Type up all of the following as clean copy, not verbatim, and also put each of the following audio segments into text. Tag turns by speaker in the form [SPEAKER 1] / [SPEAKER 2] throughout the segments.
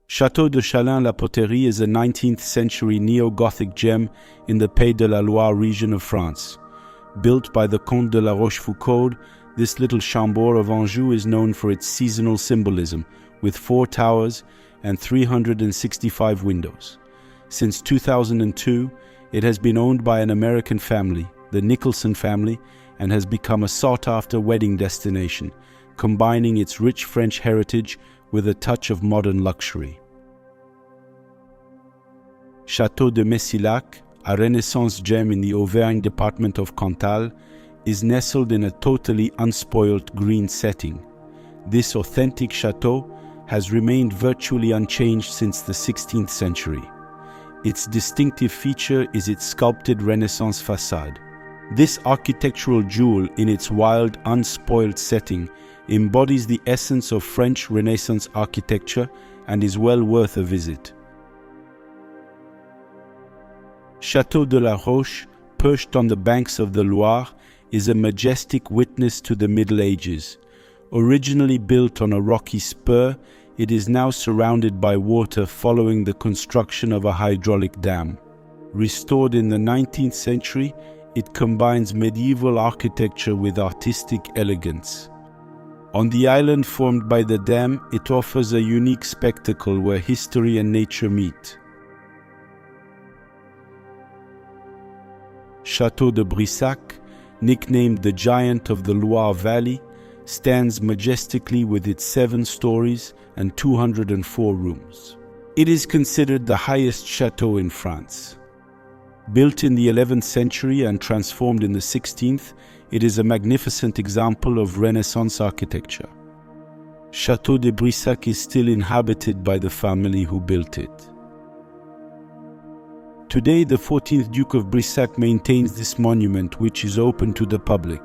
[SPEAKER 1] Château de Challain la Potherie is a 19th century neo-Gothic gem in the Pays de la Loire region of France. Built by the Comte de la Rochefoucauld, this little Chambord of Anjou is known for its seasonal symbolism, with 4 towers and 365 windows. Since 2002, it has been owned by an American family, the Nicholson family, and has become a sought-after wedding destination, combining its rich French heritage with a touch of modern luxury. Château de Messilhac, a Renaissance gem in the Auvergne department of Cantal, is nestled in a totally unspoilt green setting. This authentic chateau has remained virtually unchanged since the 16th century. Its distinctive feature is its sculpted Renaissance facade. This architectural jewel, in its wild, unspoiled setting, embodies the essence of French Renaissance architecture and is well worth a visit. Château de la Roche, perched on the banks of the Loire, is a majestic witness to the Middle Ages. Originally built on a rocky spur, it is now surrounded by water following the construction of a hydraulic dam. Restored in the 19th century, it combines medieval architecture with artistic elegance. On the island formed by the dam, it offers a unique spectacle where history and nature meet. Château de Brissac, nicknamed the Giant of the Loire Valley, stands majestically with its 7 stories and 204 rooms. It is considered the highest chateau in France. Built in the 11th century and transformed in the 16th, it is a magnificent example of Renaissance architecture. Château de Brissac is still inhabited by the family who built it. Today, the 14th Duke of Brissac maintains this monument, which is open to the public.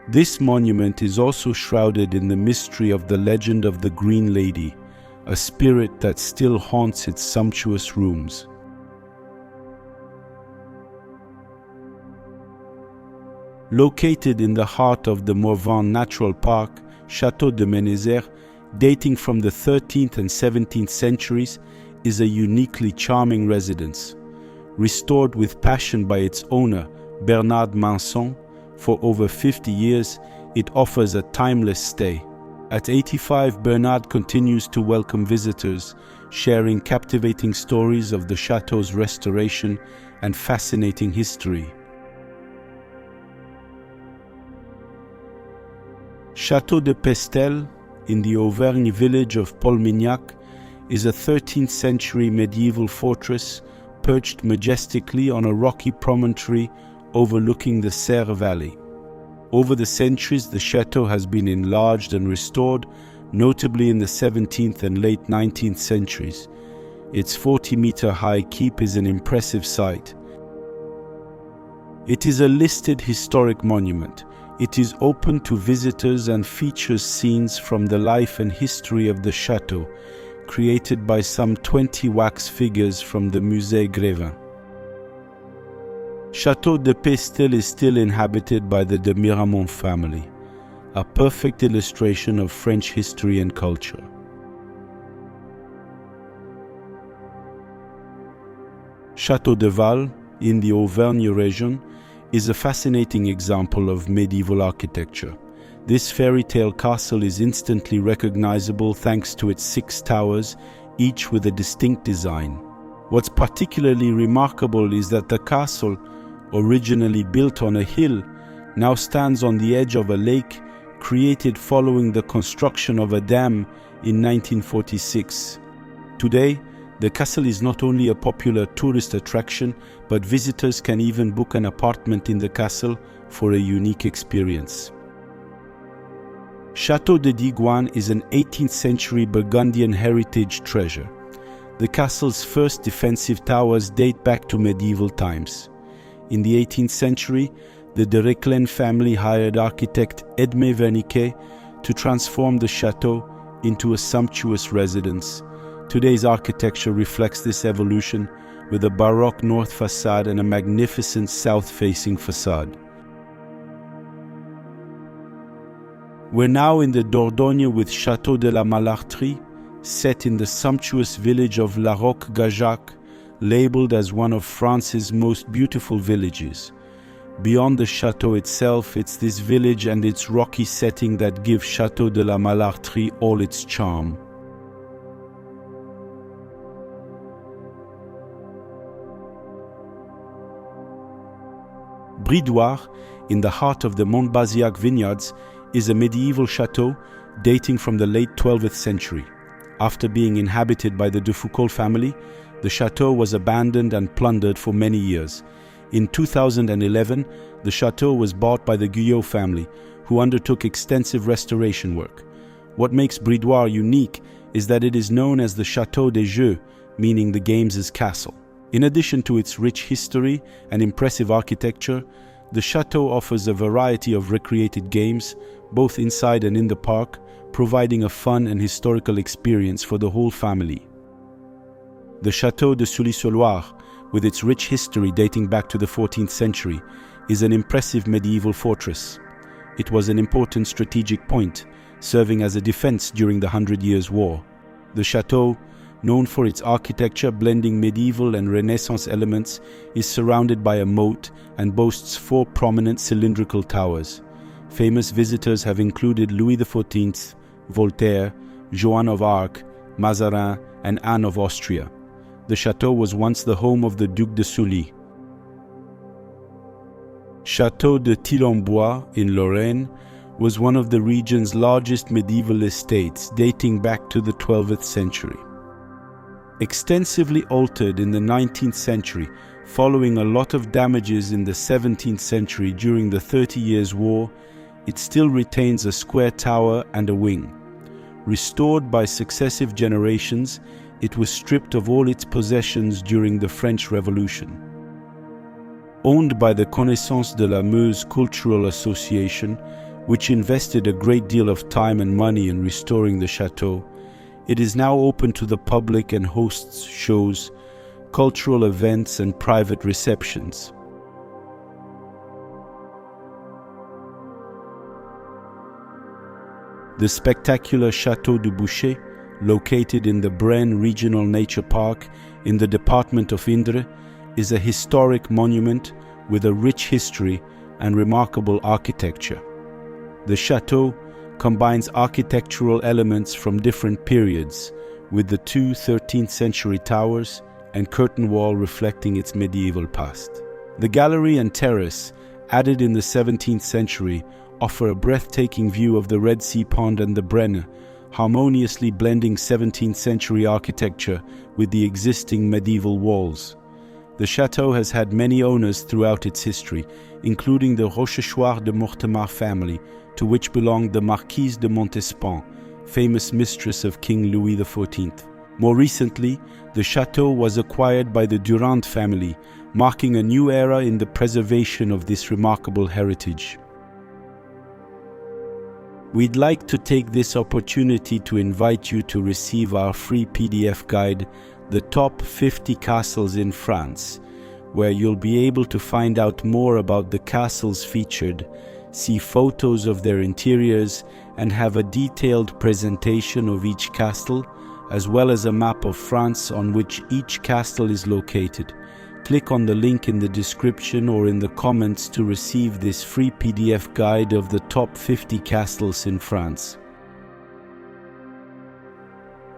[SPEAKER 1] This monument is also shrouded in the mystery of the legend of the Green Lady, a spirit that still haunts its sumptuous rooms. Located in the heart of the Morvan Natural Park, Château de Ménessaire, dating from the 13th and 17th centuries, is a uniquely charming residence. Restored with passion by its owner, Bernard Manson, for over 50 years, it offers a timeless stay. At 85, Bernard continues to welcome visitors, sharing captivating stories of the chateau's restoration and fascinating history. Château de Pestel, in the Auvergne village of Polmignac, is a 13th century medieval fortress perched majestically on a rocky promontory overlooking the Serre Valley. Over the centuries, the chateau has been enlarged and restored, notably in the 17th and late 19th centuries. Its 40-meter-high keep is an impressive sight. It is a listed historic monument. It is open to visitors and features scenes from the life and history of the chateau, created by some 20 wax figures from the Musée Grévin. Château de Pestel is still inhabited by the de Miramont family, a perfect illustration of French history and culture. Château de Val, in the Auvergne region, is a fascinating example of medieval architecture. This fairy tale castle is instantly recognizable thanks to its 6 towers, each with a distinct design. What's particularly remarkable is that the castle, originally built on a hill, now stands on the edge of a lake created following the construction of a dam in 1946. Today, the castle is not only a popular tourist attraction, but visitors can even book an apartment in the castle for a unique experience. Château de Digoin is an 18th century Burgundian heritage treasure. The castle's first defensive towers date back to medieval times. In the 18th century, the de Reclen family hired architect Edmé Verniquet to transform the château into a sumptuous residence. Today's architecture reflects this evolution with a Baroque north facade and a magnificent south-facing facade. We're now in the Dordogne with Château de la Malartrie, set in the sumptuous village of La Roque-Gajac, labeled as one of France's most beautiful villages. Beyond the chateau itself, it's this village and its rocky setting that give Château de la Malartrie all its charm. Bridoire, in the heart of the Montbazillac vineyards, is a medieval chateau dating from the late 12th century. After being inhabited by the de Foucauld family, the chateau was abandoned and plundered for many years. In 2011, the chateau was bought by the 𝐵𝐄 family, who undertook extensive restoration work. What makes Bridoire unique is that it is known as the Château des Jeux, meaning the games' castle. In addition to its rich history and impressive architecture, the chateau offers a variety of recreated games, both inside and in the park, providing a fun and historical experience for the whole family. The Château de Sully-sur-Loire, with its rich history dating back to the 14th century, is an impressive medieval fortress. It was an important strategic point, serving as a defense during the 100 Years' War. The chateau, known for its architecture blending medieval and Renaissance elements, is surrounded by a moat and boasts 4 prominent cylindrical towers. Famous visitors have included Louis XIV, Voltaire, Joan of Arc, Mazarin, and Anne of Austria. The chateau was once the home of the Duc de Sully. Château de Tillombois in Lorraine was one of the region's largest medieval estates, dating back to the 12th century. Extensively altered in the 19th century, following a lot of damages in the 17th century during the 30 Years' War, it still retains a square tower and a wing. Restored by successive generations, it was stripped of all its possessions during the French Revolution. Owned by the Connaissance de la Meuse Cultural Association, which invested a great deal of time and money in restoring the chateau, it is now open to the public and hosts shows, cultural events, and private receptions. The spectacular Château du Bouchet, located in the Braine Regional Nature Park in the department of Indre, is a historic monument with a rich history and remarkable architecture. The chateau combines architectural elements from different periods, with the 2 13th century towers and curtain wall reflecting its medieval past. The gallery and terrace, added in the 17th century, offer a breathtaking view of the Red Sea Pond and the Brenne, harmoniously blending 17th century architecture with the existing medieval walls. The chateau has had many owners throughout its history, including the Rochechouart de Mortemart family, to which belonged the Marquise de Montespan, famous mistress of King Louis XIV. More recently, the chateau was acquired by the Durand family, marking a new era in the preservation of this remarkable heritage. We'd like to take this opportunity to invite you to receive our free PDF guide, The Top 50 Castles in France, where you'll be able to find out more about the castles featured, see photos of their interiors, and have a detailed presentation of each castle, as well as a map of France on which each castle is located. Click on the link in the description or in the comments to receive this free PDF guide of the top 50 castles in France.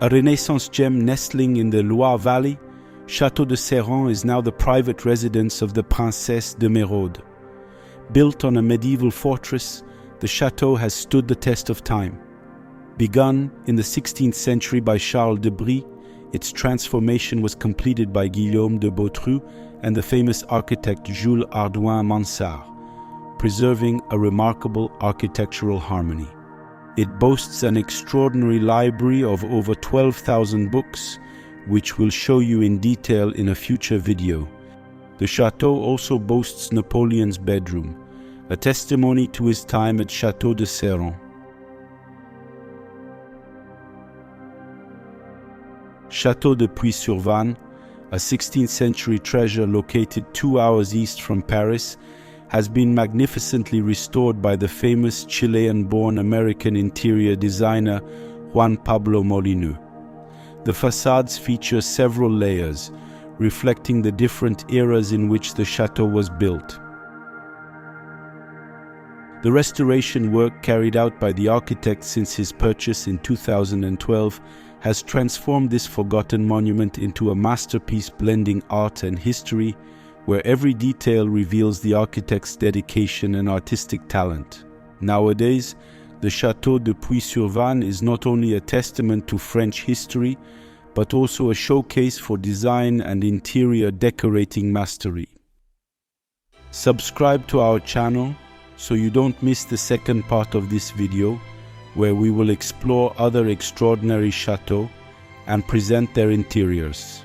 [SPEAKER 1] A Renaissance gem nestling in the Loire Valley, Château de Sérent is now the private residence of the Princesse de Mérode. Built on a medieval fortress, the chateau has stood the test of time. Begun in the 16th century by Charles de Brie, its transformation was completed by Guillaume de Botru and the famous architect Jules Hardouin-Mansart, preserving a remarkable architectural harmony. It boasts an extraordinary library of over 12,000 books, which we'll show you in detail in a future video. The chateau also boasts Napoleon's bedroom, a testimony to his time at Château de Sérent. Château de Puy-sur-Vanne, a 16th century treasure located 2 hours east from Paris, has been magnificently restored by the famous Chilean-born American interior designer Juan Pablo Molyneux. The facades feature several layers, reflecting the different eras in which the chateau was built. The restoration work carried out by the architect since his purchase in 2012 has transformed this forgotten monument into a masterpiece blending art and history, where every detail reveals the architect's dedication and artistic talent. Nowadays, the Château de Puy-sur-Vanne is not only a testament to French history, but also a showcase for design and interior decorating mastery. Subscribe to our channel so you don't miss the second part of this video, where we will explore other extraordinary chateaux and present their interiors.